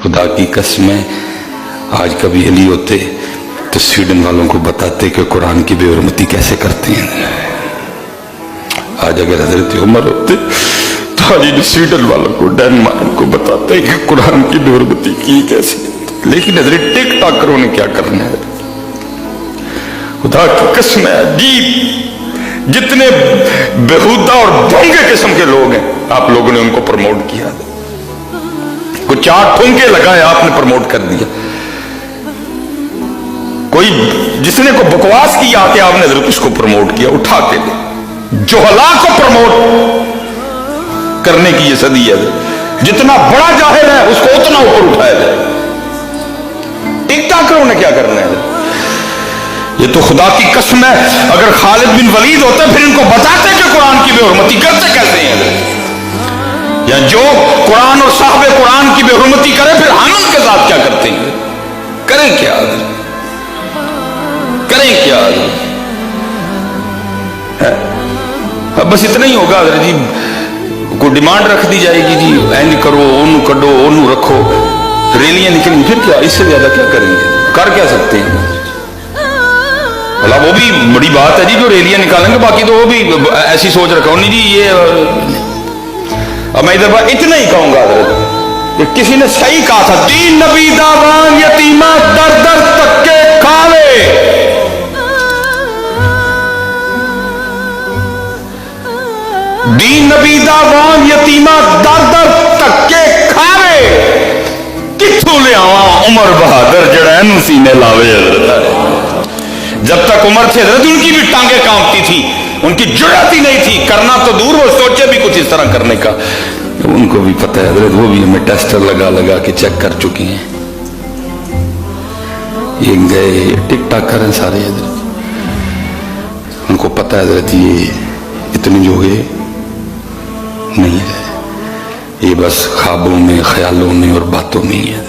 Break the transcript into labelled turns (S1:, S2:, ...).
S1: خدا کی قسم ہے آج کبھی علی ہوتے تو سویڈن والوں کو بتاتے کہ قرآن کی بے حرمتی کیسے کرتے ہیں. آج اگر حضرت عمر ہوتے تو آج سویڈن والوں کو ڈینمارک کو بتاتے کہ قرآن کی بے حرمتی کی کیسے. لیکن حضرت ٹک ٹاکروں نے کیا کرنا ہے. خدا کی قسم ہے عجیب جتنے بےہودہ اور بھونگے قسم کے لوگ ہیں آپ لوگوں نے ان کو پروموٹ کیا. کوئی 4 ٹھونکے لگائے آپ نے پروموٹ کر دیا. کوئی جس نے کو بکواس کیا کہ آپ نے حضرت اس کو پروموٹ کیا اٹھا کے دے. جوہلا کو پروموٹ کرنے کی یہ صدی ہے. جتنا بڑا جاہل ہے اس کو اتنا اوپر اٹھایا جائے. ٹک ٹاکروں نے کیا کرنا ہے. یہ تو خدا کی قسم ہے اگر خالد بن ولید ہوتے پھر ان کو بتاتے کہ قرآن کی بے حرمتی کرتے کیسے ہیں. یا جو قرآن اور صاحب قرآن کی بے حرمتی کرے پھر حامد کے ساتھ کیا کرتے ہیں. کریں کیا کریں کیا. بس اتنا ہی ہوگا حضرت جی. کوئی ڈیمانڈ رکھ دی جائے گی جی اینج کرو اونو کڈو اونو رکھو ریلیاں نکلیں پھر کیا اس سے زیادہ کیا کریں گے. کر کیا سکتے ہیں. وہ بھی بڑی بات ہے جی جو ریلیاں نکالیں گے. باقی تو وہ بھی ایسی سوچ رکھا نہیں جی یہ. اب میں ادھر اتنا ہی کہوں گا حضرت کہ کسی نے صحیح کہا تھا دین نبی داوان یتیمہ در در تکے کھاوے. دین نبی داوان یتیمہ در در تکے کھاوے. کتھوں لے آواں عمر بہادر جڑا اینو سینے لاوے. جب تک عمر تھے حضرت ان کی بھی ٹانگیں کانپتی تھی ان کی جرأت ہی نہیں تھی. کرنا تو دور وہ سوچے بھی کچھ اس طرح کرنے کا. ان کو بھی پتہ ہے حضرت وہ بھی ہمیں ٹیسٹر لگا لگا کے چیک کر چکے ہیں. یہ گئے ٹک ٹاکر ہیں سارے حضرت. ان کو پتہ ہے حضرت یہ اتنے جو ہے نہیں ہے. یہ بس خوابوں میں خیالوں میں اور باتوں میں ہی ہے.